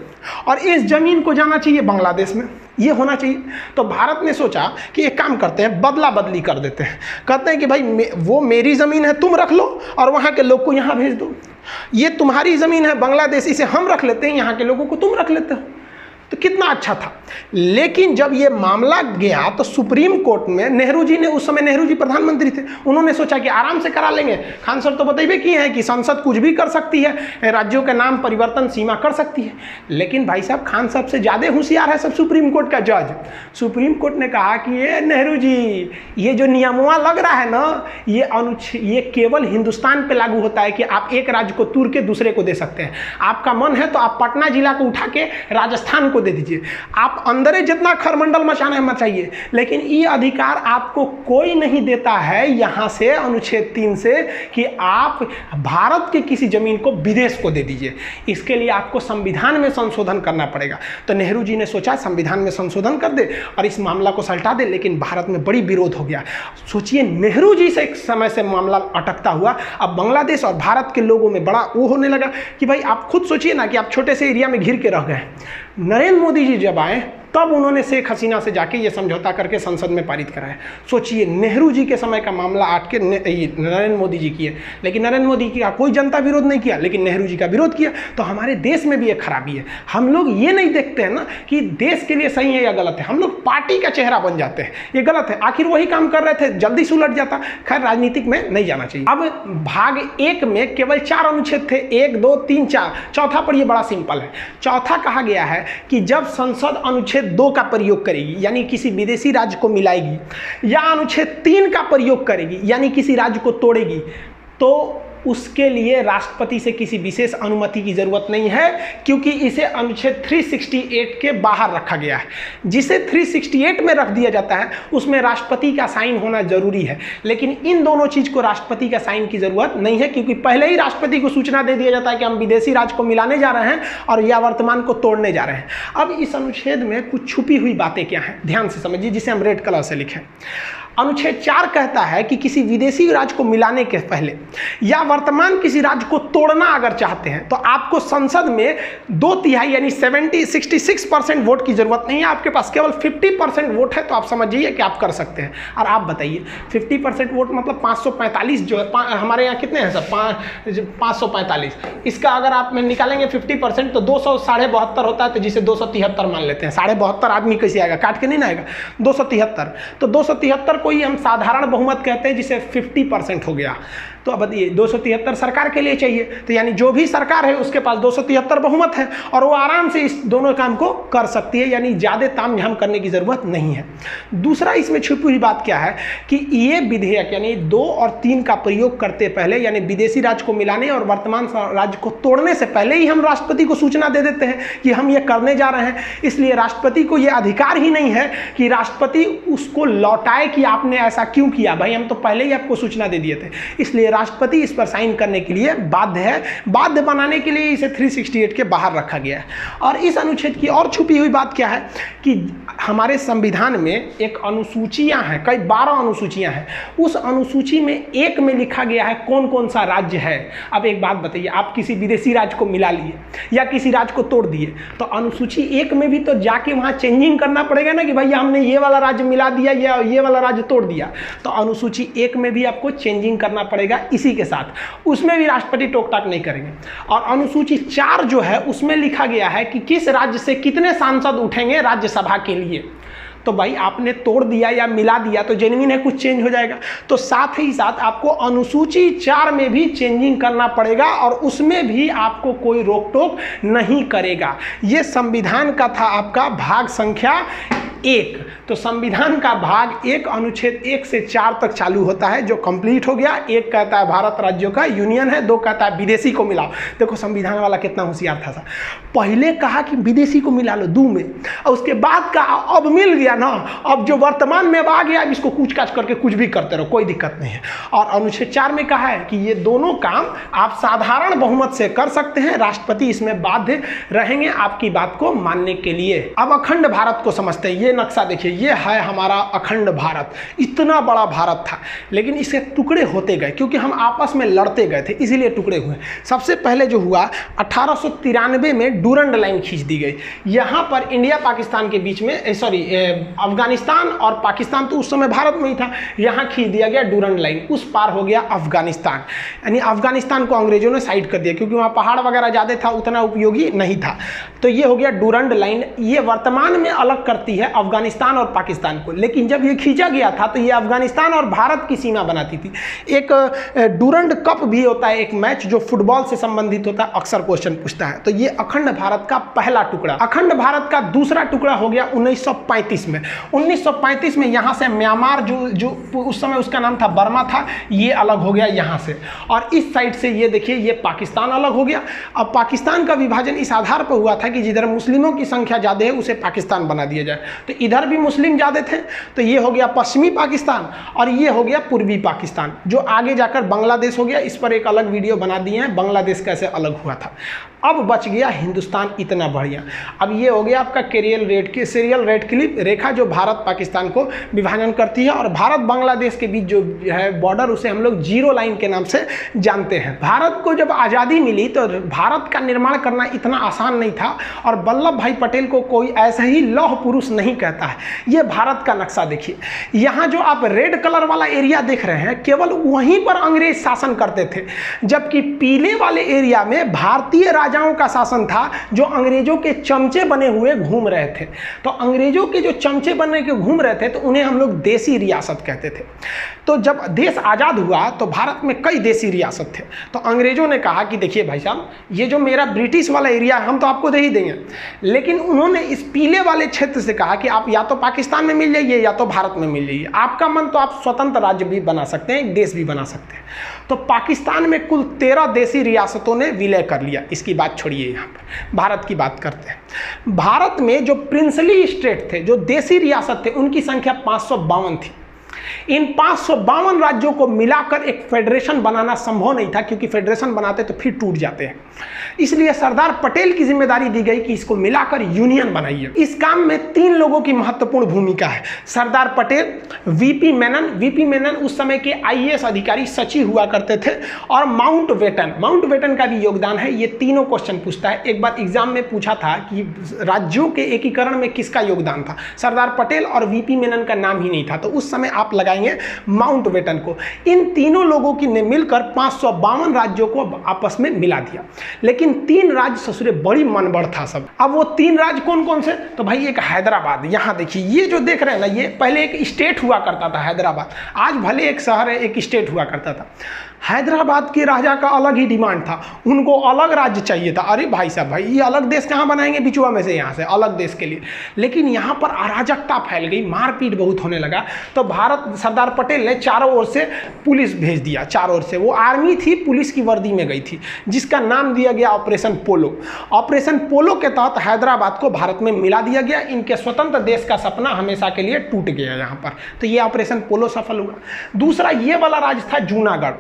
और इस जमीन को जाना चाहिए बांग्लादेश में, ये होना चाहिए। तो भारत ने सोचा कि एक काम करते हैं, बदला बदली कर देते हैं। कहते हैं कि भाई वो मेरी ज़मीन है, तुम रख लो और वहाँ के लोग को यहाँ भेज दो। ये तुम्हारी ज़मीन है बांग्लादेश, इसे हम रख लेते हैं, यहाँ के लोगों को तुम रख लेते हो। तो कितना अच्छा था। लेकिन जब ये मामला गया तो सुप्रीम कोर्ट में नेहरू जी ने, उस समय नेहरू जी प्रधानमंत्री थे, उन्होंने सोचा कि आराम से करा लेंगे। खान सर तो बताइए किए हैं कि संसद कुछ भी कर सकती है, राज्यों के नाम परिवर्तन सीमा कर सकती है। लेकिन भाई साहब खान साहब से ज़्यादा होशियार है सब सुप्रीम कोर्ट का जज। सुप्रीम कोर्ट ने कहा कि ये नेहरू जी, ये जो नियमवा लग रहा है ना, ये केवल हिंदुस्तान पर लागू होता है कि आप एक राज्य को तोड़ के दूसरे को दे सकते हैं। आपका मन है तो आप पटना जिला को उठा के राजस्थान को को दे दीजिए, आप अंदर जितना खरमंडल मचाना है मचाइए, लेकिन ये अधिकार आपको कोई नहीं देता है यहाँ से अनुच्छेद 3 से कि आप भारत की किसी जमीन को विदेश को दे दीजिए। इसके लिए आपको संविधान में संशोधन करना पड़ेगा। तो नेहरू जी ने सोचा संविधान में संशोधन कर दे और इस मामला को सलटा दे, लेकिन भारत में बड़ी विरोध हो गया। सोचिए नेहरू जी से एक समय से मामला अटकता हुआ अब बांग्लादेश और भारत के लोगों में बड़ा वो होने लगा कि भाई आप खुद सोचिए ना कि आप छोटे से एरिया में घिर के रह गए। नरेंद्र मोदी जी जब आए तब उन्होंने शेख हसीना से जाके ये समझौता करके संसद में पारित कराया। सोचिए नेहरू जी के समय का मामला आट के नरेंद्र मोदी जी किए, लेकिन नरेंद्र मोदी का कोई जनता विरोध नहीं किया, लेकिन नेहरू जी का विरोध किया। तो हमारे देश में भी एक खराबी है, हम लोग ये नहीं देखते हैं ना कि देश के लिए सही है या गलत है, हम लोग पार्टी का चेहरा बन जाते हैं, ये गलत है। आखिर वही काम कर रहे थे, जल्दी से उलट जाता। खैर राजनीतिक में नहीं जाना चाहिए। अब भाग 1 में केवल 4 अनुच्छेद थे, 1, 2, 3, 4। चौथा पर ये बड़ा सिंपल है। चौथा कहा गया है कि जब संसद अनुच्छेद 2 का प्रयोग करेगी यानी किसी विदेशी राज्य को मिलाएगी, या अनुच्छेद 3 का प्रयोग करेगी यानी किसी राज्य को तोड़ेगी, तो उसके लिए राष्ट्रपति से किसी विशेष अनुमति की जरूरत नहीं है, क्योंकि इसे अनुच्छेद 368 के बाहर रखा गया है। जिसे 368 में रख दिया जाता है उसमें राष्ट्रपति का साइन होना जरूरी है, लेकिन इन दोनों चीज को राष्ट्रपति का साइन की जरूरत नहीं है, क्योंकि पहले ही राष्ट्रपति को सूचना दे दिया जाता है कि हम विदेशी राज्य को मिलाने जा रहे हैं और या वर्तमान को तोड़ने जा रहे हैं। अब इस अनुच्छेद में कुछ छुपी हुई बातें क्या हैं, ध्यान से समझिए, जिसे हम रेड कलर से लिखें। अनुच्छेद 4 कहता है कि किसी विदेशी राज्य को मिलाने के पहले या वर्तमान किसी राज्य को तोड़ना अगर चाहते हैं तो आपको संसद में 2/3 यानी 66% वोट की जरूरत नहीं है, आपके पास केवल 50% वोट है, तो आप समझिए कि आप कर सकते हैं। और आप बताइए 50% वोट मतलब 545 जो है, हमारे यहाँ कितने हैं सर, 545, इसका अगर आप में निकालेंगे 50% तो 272 होता है, तो जिसे 273 मान लेते हैं। 72 आदमी कैसे आएगा, काट के नहीं ना आएगा, 273। तो 273 को ही हम साधारण बहुमत कहते हैं, जिसे 50% हो गया। तो अब बताइए 273 सरकार के लिए चाहिए, तो यानी जो भी सरकार है उसके पास 273 बहुमत है और वो आराम से इस दोनों काम को कर सकती है, यानी ज़्यादा तामझाम करने की ज़रूरत नहीं है। दूसरा इसमें छुपी हुई बात क्या है कि ये विधेयक यानी 2 और 3 का प्रयोग करते पहले, यानी विदेशी राज्य को मिलाने और वर्तमान राज्य को तोड़ने से पहले ही हम राष्ट्रपति को सूचना दे देते हैं कि हम ये करने जा रहे हैं। इसलिए राष्ट्रपति को ये अधिकार ही नहीं है कि राष्ट्रपति उसको लौटाए कि आपने ऐसा क्यों किया, भाई हम तो पहले ही आपको सूचना दे दिए थे। इसलिए राष्ट्रपति इस पर साइन करने के लिए बाध्य है। बाध्य बनाने के लिए इसे 368 के बाहर रखा गया है। और इस अनुच्छेद की और छुपी हुई बात क्या है कि हमारे संविधान में एक अनुसूचियां हैं, कई 12 अनुसूचियां हैं। उस अनुसूची में 1 में लिखा गया है कौन कौन सा राज्य है। अब एक बात बताइए, आप किसी विदेशी राज्य को मिला लिए या किसी राज्य को तोड़ दिए, तो अनुसूची 1 में भी तो जाके वहां चेंजिंग करना पड़ेगा ना कि भाई हमने ये वाला राज्य मिला दिया या ये वाला राज्य तोड़ दिया। तो अनुसूची 1 में भी आपको चेंजिंग करना पड़ेगा इसी के साथ, उसमें भी राष्ट्रपति टोक टाक नहीं करेंगे। और अनुसूची 4 जो है उसमें लिखा गया है कि किस राज्य से कितने सांसद उठेंगे राज्यसभा के लिए। तो भाई आपने तोड़ दिया या मिला दिया तो जेन्युइन है, कुछ चेंज हो जाएगा। तो साथ ही साथ आपको अनुसूची 4 में भी चेंजिंग करना पड़ेगा और उसमें भी आपको कोई रोक टोक नहीं करेगा। ये संविधान का था आपका भाग संख्या 1। तो संविधान का भाग 1 अनुच्छेद 1 से 4 तक चालू होता है, जो कंप्लीट हो गया। 1 कहता है भारत राज्यों का यूनियन है, 2 कहता है विदेशी को मिलाओ। देखो संविधान वाला कितना होशियार था। पहले कहा कि विदेशी को मिला लो 2 में, और उसके बाद कहा अब मिल गया ना, अब जो वर्तमान में अब आ गया, अब इसको कूच काच करके कुछ भी करते रहो, कोई दिक्कत नहीं है। और अनुच्छेद 4 में कहा है कि ये दोनों काम आप साधारण बहुमत से कर सकते हैं, राष्ट्रपति इसमें बाध्य रहेंगे आपकी बात को मानने के लिए। अब अखंड भारत को समझते हैं। ये नक्शा देखिए, ये है हमारा अखंड भारत। इतना बड़ा भारत था, लेकिन इसके टुकड़े होते गए क्योंकि हम आपस में लड़ते गए थे, इसीलिए टुकड़े हुए। सबसे पहले जो हुआ 1893 में डूरंड लाइन खींच दी गई। यहाँ पर इंडिया पाकिस्तान के बीच में अफगानिस्तान और पाकिस्तान तो उस समय भारत में ही था, यहाँ खींच दिया गया डूरंड लाइन। उस पार हो गया अफगानिस्तान, यानी अफगानिस्तान को अंग्रेजों ने साइड कर दिया क्योंकि वहाँ पहाड़ वगैरह ज़्यादा था, उतना उपयोगी नहीं था। तो ये हो गया डूरंड लाइन। ये वर्तमान में अलग करती है अफगानिस्तान और पाकिस्तान को। लेकिन जब ये खींचा गया था तो ये अफगानिस्तान और भारत की सीमा बनाती थी। एक डूरंड कप भी होता है, एक मैच जो फुटबॉल से संबंधित होता है, अक्सर क्वेश्चन पूछता है। तो ये अखंड भारत का पहला टुकड़ा। अखंड भारत का दूसरा टुकड़ा हो गया 1935 में। 1935 में यहाँ से म्यांमार जो उस समय उसका नाम था बर्मा था, ये अलग हो गया यहाँ से। और इस साइड से ये देखिए ये पाकिस्तान अलग हो गया। अब पाकिस्तान का विभाजन इस आधार पर हुआ था कि जिधर मुस्लिमों की संख्या ज़्यादा है उसे पाकिस्तान बना दिया जाए। तो इधर भी मुस्लिम ज़्यादा थे तो ये हो गया पश्चिमी पाकिस्तान और ये हो गया पूर्वी पाकिस्तान, जो आगे जाकर बांग्लादेश हो गया। इस पर एक अलग वीडियो बना दिए हैं, बांग्लादेश कैसे अलग हुआ था। अब बच गया हिंदुस्तान इतना बढ़िया। अब ये हो गया आपका सीरियल रेड क्लिप रेखा जो भारत पाकिस्तान को विभाजन करती है। और भारत बांग्लादेश के बीच जो है बॉर्डर, उसे हम लोग जीरो लाइन के नाम से जानते हैं। भारत को जब आज़ादी मिली तो भारत का निर्माण करना इतना आसान नहीं था और वल्लभ भाई पटेल को कोई ऐसा ही लौह पुरुष नहीं कहता है। ये भारत का नक्शा देखिए, यहाँ जो आप रेड कलर वाला एरिया देख रहे हैं केवल वहीं पर अंग्रेज शासन करते थे, जबकि पीले वाले एरिया में भारतीय राजाओं का शासन था जो अंग्रेजों के चमचे बने हुए घूम रहे थे। तो अंग्रेजों के जो चमचे बने के घूम रहे थे तो उन्हें हम लोग देसी रियासत कहते थे। तो जब देश आज़ाद हुआ तो भारत में कई देसी रियासत थे। तो अंग्रेजों ने कहा कि देखिए भाई साहब, ये जो मेरा ब्रिटिश वाला एरिया है हम तो आपको दे ही देंगे, लेकिन उन्होंने इस पीले वाले क्षेत्र से कहा कि आप या तो पाकिस्तान में मिल जाइए या तो भारत में मिल जाइए, आपका मन तो आप स्वतंत्र राज्य भी बना सकते हैं, एक देश भी बना सकते हैं। तो पाकिस्तान में कुल 13 देसी रियासतों ने विलय कर लिया। इसकी बात छोड़िए, यहाँ पर भारत की बात करते हैं। भारत में जो प्रिंसली स्टेट थे, जो देसी रियासत थे, उनकी संख्या 552 थी। इन 552 राज्यों को मिलाकर एक फेडरेशन बनाना संभव नहीं था, क्योंकि फेडरेशन बनाते तो फिर टूट जाते हैं। इसलिए सरदार पटेल की जिम्मेदारी दी गई कि इसको मिलाकर यूनियन बनाइए। इस काम में 3 लोगों की महत्वपूर्ण भूमिका है। सरदार पटेल, वीपी मेनन उस समय के आईएएस अधिकारी सचिव हुआ करते थे, और माउंटबेटन का भी योगदान है। ये तीनों क्वेश्चन पूछता है। एक बार एग्जाम में पूछा था कि राज्यों के एकीकरण में किसका योगदान था, सरदार पटेल और वीपी मेनन का नाम ही नहीं था, तो उस समय आप लगाएंगे माउंटबेटन को। इन तीनों लोगों की ने मिलकर 552 राज्यों को आपस में मिला दिया। लेकिन 3 राज्य ससुरे बड़ी मनबड़ था सब। अब वो 3 राज्य कौन कौन से, तो भाई एक हैदराबाद, यहाँ देखिए ये जो देख रहे हैं ना, ये पहले एक स्टेट हुआ करता था हैदराबाद, आज भले एक शहर है, एक स्टेट हुआ करता था। हैदराबाद के राजा का अलग ही डिमांड था, उनको अलग राज्य चाहिए था। अरे भाई साहब, भाई ये अलग देश कहाँ बनाएंगे बिचुआ में से, यहाँ से अलग देश के लिए। लेकिन यहाँ पर अराजकता फैल गई, मारपीट बहुत होने लगा। तो सरदार पटेल ने चारों ओर से पुलिस भेज दिया। चारों ओर से वो आर्मी थी, पुलिस की वर्दी में गई थी, जिसका नाम दिया गया ऑपरेशन पोलो। ऑपरेशन पोलो के तहत हैदराबाद को भारत में मिला दिया गया। इनके स्वतंत्र देश का सपना हमेशा के लिए टूट गया यहाँ पर। तो ये ऑपरेशन पोलो सफल हुआ। दूसरा ये वाला राज्य था जूनागढ़।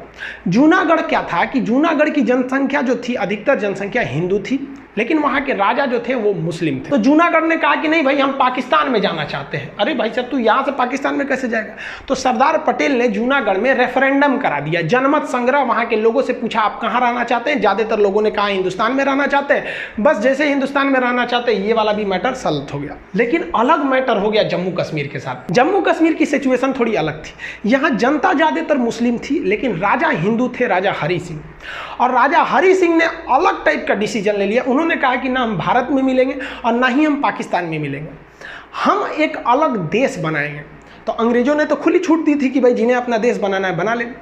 जूनागढ़ क्या था कि जूनागढ़ की जनसंख्या जो थी, अधिकतर जनसंख्या हिंदू थी, लेकिन वहाँ के राजा जो थे वो मुस्लिम थे। तो जूनागढ़ ने कहा कि नहीं भाई, हम पाकिस्तान में जाना चाहते हैं। अरे भाई साहब, तू यहाँ से पाकिस्तान में कैसे जाएगा। तो सरदार पटेल ने जूनागढ़ में रेफरेंडम करा दिया, जनमत संग्रह। वहाँ के लोगों से पूछा आप कहाँ रहना चाहते हैं। ज़्यादातर लोगों ने कहा हिंदुस्तान में रहना चाहते हैं। बस जैसे हिंदुस्तान में रहना चाहते हैं, ये वाला भी मैटर सॉल्व हो गया। लेकिन अलग मैटर हो गया जम्मू कश्मीर के साथ। जम्मू कश्मीर की सिचुएशन थोड़ी अलग थी। यहाँ जनता ज़्यादातर मुस्लिम थी, लेकिन राजा हिंदू थे, राजा हरि सिंह। और राजा हरि सिंह ने अलग टाइप का डिसीजन ले लिया। उन्होंने कहा कि ना हम भारत में मिलेंगे और ना ही हम पाकिस्तान में मिलेंगे, हम एक अलग देश बनाएंगे। तो अंग्रेजों ने तो खुली छूट दी थी कि भाई जिन्हें अपना देश बनाना है बना लेंगे।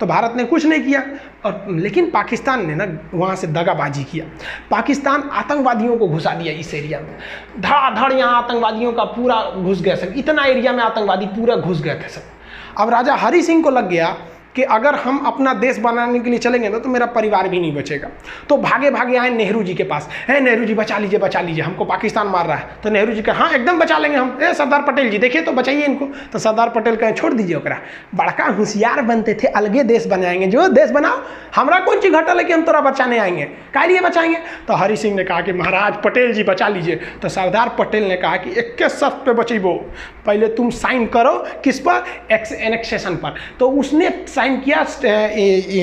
तो भारत ने कुछ नहीं किया, और लेकिन पाकिस्तान ने ना वहाँ से दगाबाजी किया। पाकिस्तान आतंकवादियों को घुसा दिया इस एरिया में, धड़ाधड़ यहाँ आतंकवादियों का पूरा घुस गया सब, इतना एरिया में आतंकवादी पूरा घुस गए थे सब। अब राजा हरि सिंह को लग गया कि अगर हम अपना देश बनाने के लिए चलेंगे ना तो मेरा परिवार भी नहीं बचेगा। तो भागे भागे आए नेहरू जी के पास, है नेहरू जी बचा लीजिए, हमको पाकिस्तान मार रहा है। तो नेहरू जी कहा हाँ एकदम बचा लेंगे हम। सरदार पटेल जी देखिए तो बचाइए इनको। तो सरदार पटेल कहे छोड़ दीजिए ओकरा, बड़का होशियार बनते थे, अलगे देश बनाएंगे, जो देश बनाओ, हमरा कौन चीज घटल है कि हम तोरा बचाने आएंगे, काहे लिए बचाएंगे। तो हरि सिंह ने कहा कि महाराज पटेल जी बचा लीजिए। तो सरदार पटेल ने कहा कि 21 शर्त पे बचीबो, पहले तुम साइन करो किस पर, एनेक्सेशन पर। तो उसने साइन किया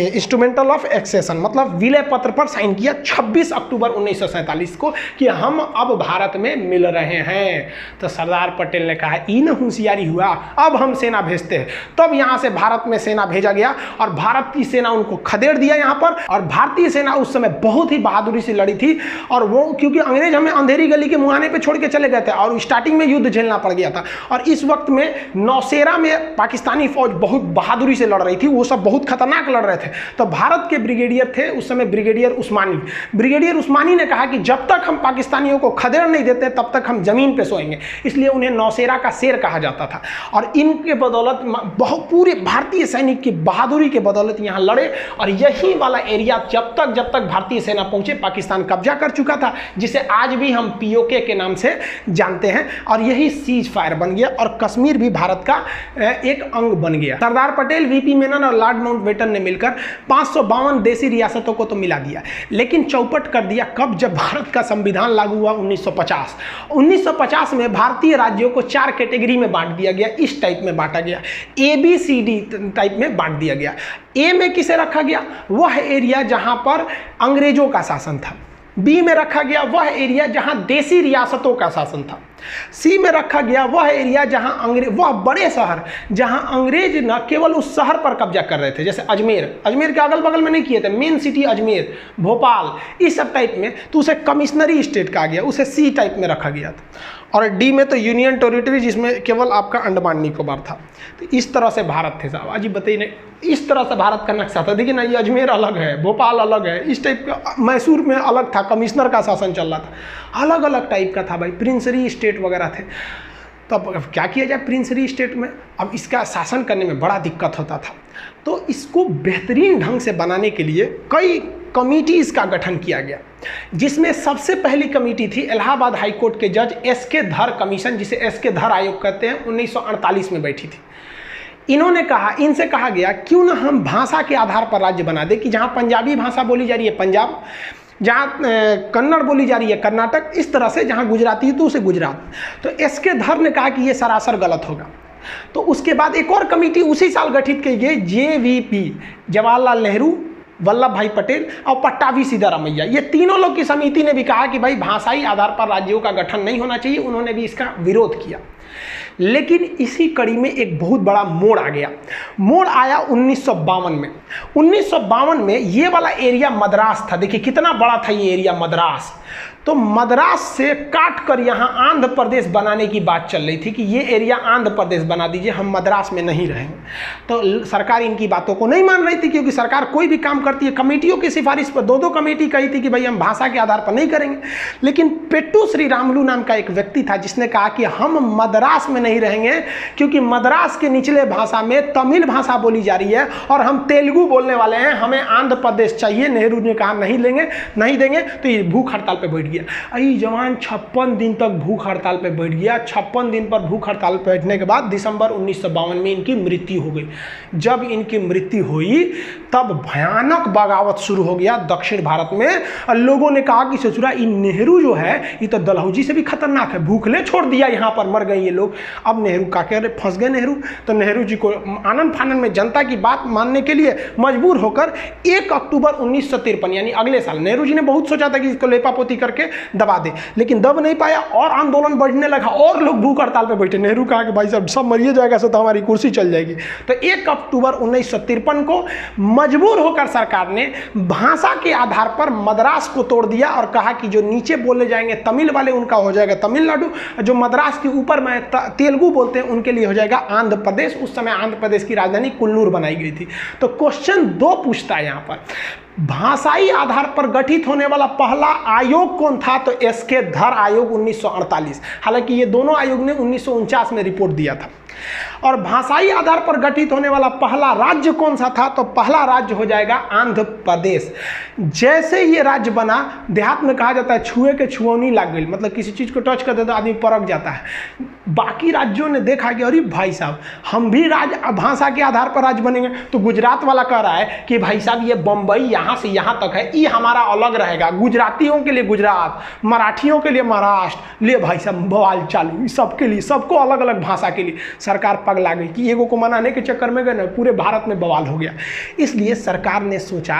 इंस्ट्रूमेंटल ऑफ एक्सेशन, मतलब विलय पत्र पर साइन किया 26 अक्टूबर 1947 को कि हम अब भारत में मिल रहे हैं। तो सरदार पटेल ने कहा इन होशियारी हुआ, अब हम सेना भेजते हैं। तब यहाँ से भारत में सेना भेजा गया और भारत की सेना उनको खदेड़ दिया यहाँ पर। और भारतीय सेना उस समय बहुत ही बहादुरी से लड़ी थी, और वो क्योंकि अंग्रेज हमें अंधेरी गली के मुहाने पे छोड़ के चले गए थे और स्टार्टिंग में युद्ध झेलना पड़ गया था। और इस वक्त में नौशेरा में पाकिस्तानी फौज बहुत बहादुरी से लड़ रही थी, वो सब बहुत खतरनाक लड़ रहे थे। तो भारत के ब्रिगेडियर थे उस समय ब्रिगेडियर उस्मानी। ब्रिगेडियर उस्मानी ने कहा कि जब तक हम पाकिस्तानियों को खदेड़ नहीं देते तब तक हम जमीन पे सोएंगे, इसलिए उन्हें नौशेरा का शेर कहा जाता था। और इनके बदौलत बहुत पूरे भारतीय सैनिक की बहादुरी के बदौलत यहाँ लड़े। और यही वाला एरिया जब तक भारतीय सेना पहुंचे पाकिस्तान कब्जा कर चुका था, जिसे आज भी हम पीओके के नाम से जानते हैं। और यही सीज फायर बन गया और कश्मीर भी भारत का एक अंग बन गया। सरदार पटेल, वीपी मेनन और लॉर्ड माउंटबेटन ने मिलकर 552 देसी रियासतों को तो मिला दिया, लेकिन चौपट कर दिया कब? जब भारत का संविधान लागू हुआ 1950। 1950 में भारतीय राज्यों को 4 कैटेगरी में बांट दिया गया, इस टाइप में बांटा गया, ABCD टाइप में बांट दिया गया। ए में किसे रखा गया? वह एरिया जहां पर अंग्रेजों का शासन था। बी में रखा गया वह एरिया जहां देसी रियासतों का शासन था। सी में रखा गया वह एरिया जहां वह बड़े शहर जहां अंग्रेज न केवल उस शहर पर कब्जा कर रहे थे, जैसे अजमेर के अगल बगल में नहीं किए थे, मेन सिटी अजमेर, भोपाल, इस सब टाइप में, तो उसे कमिश्नरी स्टेट कहा गया, उसे सी टाइप में रखा गया था। और डी में तो यूनियन टेरिटरी, जिसमें केवल आपका अंडमान निकोबार था। तो इस तरह से भारत थे साहब। अजी बताइए नहीं, इस तरह से भारत का नक्शा था। देखिए ना, ये अजमेर अलग है, भोपाल अलग है, इस टाइप का। मैसूर में अलग था, कमिश्नर का शासन चल रहा था, अलग अलग टाइप का था भाई, प्रिंसरी स्टेट वगैरह थे। तो अब क्या किया जाए प्रिंसरी स्टेट में? अब इसका शासन करने में बड़ा दिक्कत होता था। तो इसको बेहतरीन ढंग से बनाने के लिए कई कमिटीज़ का गठन किया गया, जिसमें सबसे पहली कमेटी थी इलाहाबाद हाई कोर्ट के जज एस के धर कमीशन, जिसे एस के धर आयोग कहते हैं, 1948 में बैठी थी। इनसे कहा गया क्यों ना हम भाषा के आधार पर राज्य बना दे, कि जहाँ पंजाबी भाषा बोली जा रही है पंजाब, जहाँ कन्नड़ बोली जा रही है कर्नाटक, इस तरह से जहाँ गुजराती है तो उसे गुजरात। तो एस के धर ने कहा कि ये सरासर गलत होगा। तो उसके बाद एक और कमेटी उसी साल गठित की गई, JVP, जवाहरलाल नेहरू, वल्लभ भाई पटेल और पट्टाभी सिद्धारमैया। ये तीनों लोग की समिति ने भी कहा कि भाई भाषाई आधार पर राज्यों का गठन नहीं होना चाहिए। उन्होंने भी इसका विरोध किया। लेकिन इसी कड़ी में एक बहुत बड़ा मोड़ आ गया। मोड़ आया 1952 में। 1952 में ये वाला एरिया मद्रास था। देखिए कितना बड़ा था ये एरिया मद्रास। तो मद्रास से काट कर यहाँ आंध्र प्रदेश बनाने की बात चल रही थी कि ये एरिया आंध्र प्रदेश बना दीजिए, हम मद्रास में नहीं रहेंगे। तो सरकार इनकी बातों को नहीं मान रही थी, क्योंकि सरकार कोई भी काम करती है कमेटियों की सिफारिश पर। 2 कमेटी कही थी कि भाई हम भाषा के आधार पर नहीं करेंगे। लेकिन पेट्टू श्री रामुलु नाम का एक व्यक्ति था जिसने कहा कि हम मद्रास में नहीं रहेंगे, क्योंकि मद्रास के निचले भाषा में तमिल भाषा बोली जा रही है और हम तेलुगु बोलने वाले हैं, हमें आंध्र प्रदेश चाहिए। नेहरू ने कहा नहीं देंगे। तो ये भूख हड़ताल पर बैठ गया। अरे जवान 56 दिन तक भूख हड़ताल पे बैठ गया। 56 दिन पर भूख हड़ताल पे बैठने के बाद दिसंबर 1952 में इनकी मृत्यु हो गई। जब इनकी मृत्यु हुई तब भयानक बगावत शुरू हो गया दक्षिण भारत में। और लोगों ने कहा कि ससुरा ये नेहरू जो है ये तो डलहौजी से भी खतरनाक है, भूखले छोड़ दिया, यहाँ पर मर गए ये लोग। अब नेहरू का कह रहे फंस गए नेहरू। तो नेहरू जी को आनंद फानन में जनता की बात मानने के लिए मजबूर होकर 1 अक्टूबर 1953 यानी अगले साल, नेहरू जी ने बहुत सोचा था कि इसको लेपापोती करके दबा दे, लेकिन दब नहीं पाया और आंदोलन बढ़ने लगा और लोग भूख हड़ताल पे बैठे। नेहरू कहा कि भाई साहब सब मरिए जाएगा तो हमारी कुर्सी चल जाएगी। तो 1 अक्टूबर 1953 को मजबूर होकर सरकार ने भाषा के आधार पर मद्रास को तोड़ दिया और कहा कि जो नीचे बोले जाएंगे तमिल वाले उनका हो जाएगा तमिलनाडु, जो मद्रास के ऊपर में तेलुगु बोलते हैं उनके लिए हो जाएगा आंध्र प्रदेश। उस समय आंध्र प्रदेश की राजधानी कुल्लूर बनाई गई थी। तो क्वेश्चन 2 पूछता है यहाँ पर, भाषाई आधार पर गठित होने वाला पहला आयोग कौन था? तो एस के धर आयोग 1948। हालांकि ये दोनों आयोग ने 1949 में रिपोर्ट दिया था। और भाषाई आधार पर गठित होने वाला पहला राज्य कौन सा था? तो पहला राज्य हो जाएगा आंध्र प्रदेश। जैसे ये राज्य बना, देहात में कहा जाता है छुए के छुअनी लग गई, मतलब किसी चीज़ को टच कर दे तो आदमी परख जाता है। बाकी राज्यों ने देखा कि अरे भाई साहब हम भी भाषा के आधार पर राज्य बनेंगे। तो गुजरात वाला कह रहा है कि भाई साहब ये बम्बई यहाँ से यहाँ तक है, ये हमारा अलग रहेगा, गुजरातियों के लिए गुजरात, मराठियों के लिए महाराष्ट्र, ले भाई सब बवाल चालू, सबके लिए, सबको अलग अलग भाषा के लिए। सरकार पगला गई कि एगो को मनाने के चक्कर में गए ना, पूरे भारत में बवाल हो गया। इसलिए सरकार ने सोचा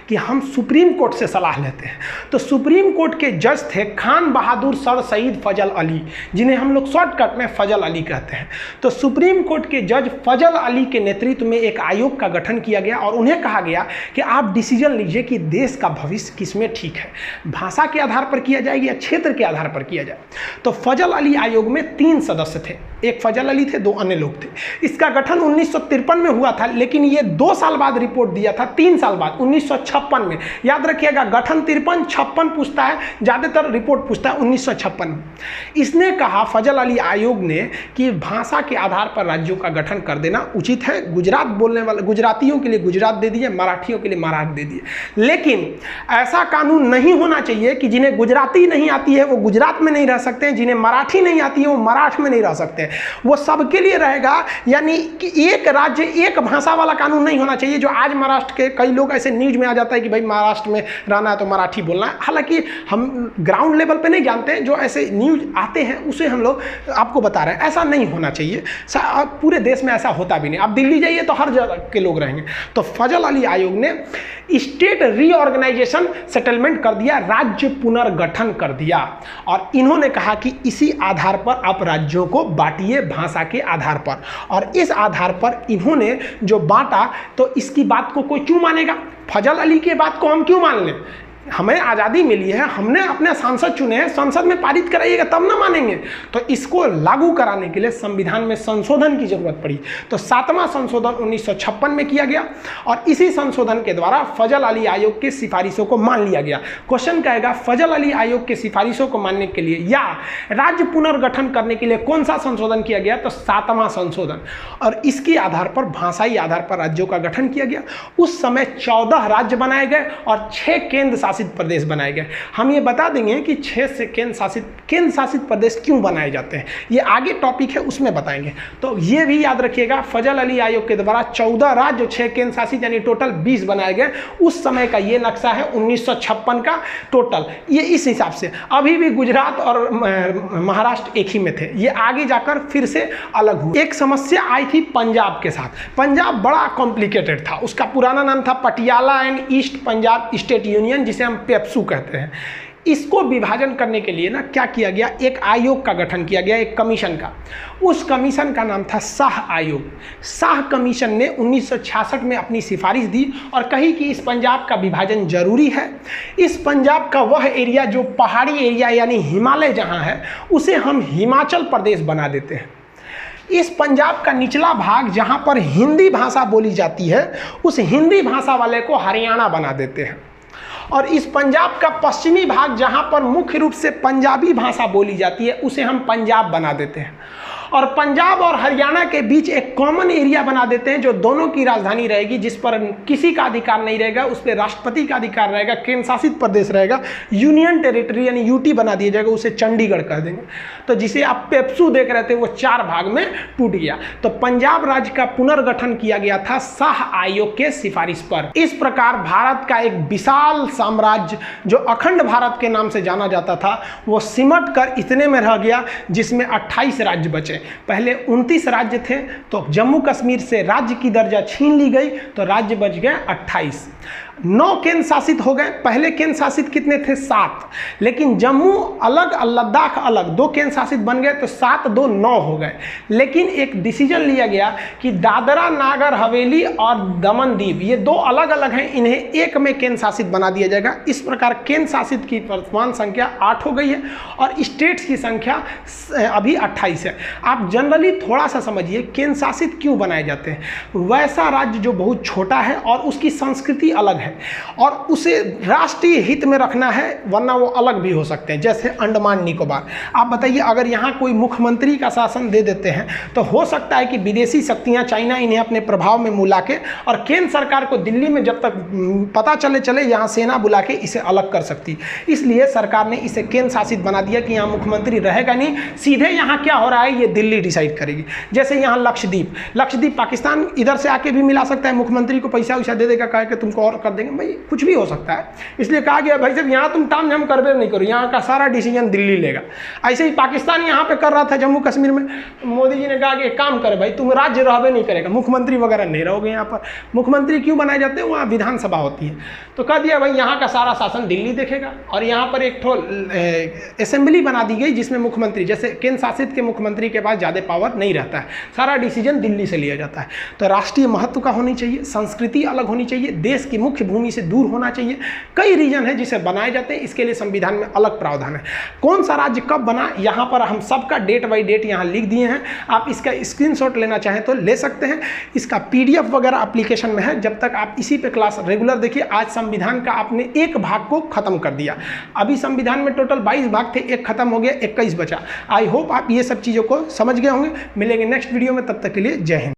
कि हम सुप्रीम कोर्ट से सलाह लेते हैं। तो सुप्रीम कोर्ट के जज थे खान बहादुर सर सईद फजल अली, जिन्हें हम लोग शॉर्टकट में फजल अली कहते हैं। तो सुप्रीम कोर्ट के जज फजल अली के नेतृत्व में एक आयोग का गठन किया गया और उन्हें कहा गया कि आप डिसीजन लीजिए कि देश का भविष्य किसमें ठीक है, भाषा के आधार पर किया जाए या क्षेत्र के आधार पर किया जाए। तो फजल अली आयोग में 3 सदस्य थे, एक फजल अली थे, 2 अन्य लोग थे। इसका गठन 1953 में हुआ था, लेकिन ये 2 साल बाद रिपोर्ट दिया था, 3 साल बाद 1956 में। याद रखिएगा, गठन 53-56 पूछता है, ज़्यादातर रिपोर्ट पूछता है 1956 में। इसने कहा, फजल अली आयोग ने, कि भाषा के आधार पर राज्यों का गठन कर देना उचित है। गुजरात बोलने वाले गुजरातियों के लिए गुजरात दे दिए, मराठियों के लिए महाराष्ट्र दे दिए। लेकिन ऐसा कानून नहीं होना चाहिए कि जिन्हें गुजराती नहीं आती है वो गुजरात में नहीं रह सकते हैं, जिन्हें मराठी नहीं आती है वो मराठी में नहीं रह सकते हैं। वो सबके लिए रहेगा, यानी कि एक राज्य एक भाषा वाला कानून नहीं होना चाहिए। जो आज महाराष्ट्र के कई लोग ऐसे न्यूज में आ जाता है कि भाई महाराष्ट्र में रहना है तो मराठी बोलना है, हालांकि हम ग्राउंड लेवल पे नहीं जानते हैं, जो ऐसे न्यूज आते हैं उसे हम लोग आपको बता रहे हैं। ऐसा नहीं होना चाहिए, पूरे देश में ऐसा होता भी नहीं। आप दिल्ली जाइए तो हर जगह के लोग रहेंगे। तो फजल अली आयोग ने स्टेट रीऑर्गेनाइजेशन सेटलमेंट कर दिया, राज्य पुनर्गठन कर दिया, और इन्होंने कहा कि इसी आधार पर आप राज्यों को बांटिए भाषा के आधार पर। और इस आधार पर इन्होंने जो बांटा, तो इसकी बात को कोई क्यों मानेगा? फजल अली के बात को हम क्यों मान लें? हमें आज़ादी मिली है, हमने अपने सांसद चुने हैं, संसद में पारित कराइएगा तब ना मानेंगे। तो इसको लागू कराने के लिए संविधान में संशोधन की जरूरत पड़ी। तो 7वां संशोधन 1956 में किया गया और इसी संशोधन के द्वारा फजल अली आयोग की सिफारिशों को मान लिया गया। क्वेश्चन कहेगा, फजल अली आयोग की सिफारिशों को मानने के लिए या राज्य पुनर्गठन करने के लिए कौन सा संशोधन किया गया? तो 7वां संशोधन। और इसके आधार पर, भाषाई आधार पर राज्यों का गठन किया गया। उस समय 14 राज्य बनाए गए और 6 केंद्र शासित प्रदेश बनाए गए। हम ये बता देंगे कि 6 से केंद्र शासित प्रदेश क्यों बनाए जाते हैं, ये आगे टॉपिक है उसमें बताएंगे। तो ये भी याद रखिएगा, फजल अली आयोग के द्वारा 14 राज्य, 6 केंद्र शासित, यानी टोटल 20 बनाए गए। उस समय का ये नक्शा है 1956 का टोटल। ये इस हिसाब से, अभी भी गुजरात और महाराष्ट्र एक ही में थे, ये आगे जाकर फिर से अलग हुए। एक समस्या आई थी पंजाब के साथ। पंजाब बड़ा कॉम्प्लिकेटेड था, उसका पुराना नाम था Patiala and east Punjab state union, जिसे हम पेप्सू कहते हैं। इसको विभाजन करने के लिए ना क्या किया गया, एक आयोग का गठन किया गया, एक कमीशन का। उस कमीशन का नाम था शाह आयोग। शाह कमीशन ने 1966 में अपनी सिफारिश दी और कही कि इस पंजाब का विभाजन जरूरी है। इस पंजाब का वह एरिया जो पहाड़ी एरिया यानी हिमालय जहां है, उसे हम हिमाचल प्रदेश बना देते हैं। इस पंजाब का निचला भाग जहां पर हिंदी भाषा बोली जाती है, उस हिंदी भाषा वाले को हरियाणा बना देते हैं। और इस पंजाब का पश्चिमी भाग जहां पर मुख्य रूप से पंजाबी भाषा बोली जाती है, उसे हम पंजाब बना देते हैं। और पंजाब और हरियाणा के बीच एक कॉमन एरिया बना देते हैं जो दोनों की राजधानी रहेगी, जिस पर किसी का अधिकार नहीं रहेगा, उस पर राष्ट्रपति का अधिकार रहेगा, केंद्र शासित प्रदेश रहेगा, यूनियन टेरिटरी यानी यूटी बना दिया जाएगा, उसे चंडीगढ़ कह देंगे। तो जिसे आप पेप्सू देख रहे थे वो 4 भाग में टूट गया। तो पंजाब राज्य का पुनर्गठन किया गया था शाह आयोग के सिफारिश पर। इस प्रकार भारत का एक विशाल साम्राज्य जो अखंड भारत के नाम से जाना जाता था, वो सिमट कर इतने में रह गया जिसमें 28 राज्य बचे। पहले 29 राज्य थे, तो जम्मू कश्मीर से राज्य की दर्जा छीन ली गई, तो राज्य बच गए 28। 9 केंद्र शासित हो गए। पहले केंद्र शासित कितने थे? 7, लेकिन जम्मू अलग, लद्दाख अलग, 2 केंद्र शासित बन गए, तो 7 2 9 हो गए। लेकिन एक डिसीजन लिया गया कि दादरा नागर हवेली और दमन दीव, ये 2 अलग अलग हैं, इन्हें एक में केंद्र शासित बना दिया जाएगा। इस प्रकार केंद्र शासित की वर्तमान संख्या 8 हो गई है और स्टेट्स की संख्या अभी 28 है। आप जनरली थोड़ा सा समझिए, केंद्र शासित क्यों बनाए जाते हैं? वैसा राज्य जो बहुत छोटा है और उसकी संस्कृति अलग है और उसे राष्ट्रीय हित में रखना है, वरना वो अलग भी हो सकते हैं, जैसे अंडमान निकोबार। आप बताइए, अगर यहाँ कोई मुख्यमंत्री का शासन दे देते हैं तो हो सकता है कि विदेशी शक्तियाँ, चाइना, इन्हें अपने प्रभाव में मिला के और केंद्र सरकार को दिल्ली में जब तक पता चले यहाँ सेना बुला के इसे अलग कर सकती। इसलिए सरकार ने इसे केंद्र शासित बना दिया कि यहाँ मुख्यमंत्री रहेगा नहीं, सीधे यहाँ क्या हो रहा है ये दिल्ली डिसाइड करेगी। जैसे यहाँ लक्षद्वीप पाकिस्तान इधर से आके भी मिला सकता है, मुख्यमंत्री को पैसा वैसा दे देगा, कहे कि तुमको और कर देंगे, भाई कुछ भी हो सकता है। इसलिए कहा गया भाई साहब यहाँ तुम ताम झाम करबे नहीं करो, यहाँ का सारा डिसीजन दिल्ली लेगा। ऐसे ही पाकिस्तान यहाँ पे कर रहा था जम्मू कश्मीर में, मोदी जी ने कहा कि एक काम करे भाई, तुम राज्य रहबे नहीं करेगा, मुख्यमंत्री वगैरह नहीं रहोगे यहाँ पर। मुख्यमंत्री क्यों बनाए जाते हैं, वहाँ विधानसभा होती है। तो कह दिया भाई यहाँ का सारा शासन दिल्ली देखेगा, और यहाँ पर एक ठो असेंबली बना दी गई जिसमें मुख्यमंत्री, जैसे केंद्र शासित के मुख्यमंत्री के पास ज़्यादा पावर नहीं रहता है, सारा डिसीजन दिल्ली से लिया जाता है। तो राष्ट्रीय महत्व का होनी चाहिए, संस्कृति अलग होनी चाहिए, देश की मुख्य भूमि से दूर होना चाहिए। कई रीजन है जिसे बनाए जाते हैं, इसके लिए संविधान में अलग प्रावधान है। कौन सा राज्य कब बना, यहाँ पर हम सबका डेट बाई डेट यहाँ लिख दिए हैं। आप इसका स्क्रीनशॉट लेना चाहें तो ले सकते हैं, इसका PDF वगैरह एप्लीकेशन में है। जब तक आप इसी पे क्लास रेगुलर देखिए। आज संविधान का आपने एक भाग को खत्म कर दिया, अभी संविधान में टोटल 22 भाग थे, एक खत्म हो गया, 21 बचा। आई होप आप ये सब चीज़ों को समझ गए होंगे। मिलेंगे नेक्स्ट वीडियो में, तब तक के लिए जय हिंद।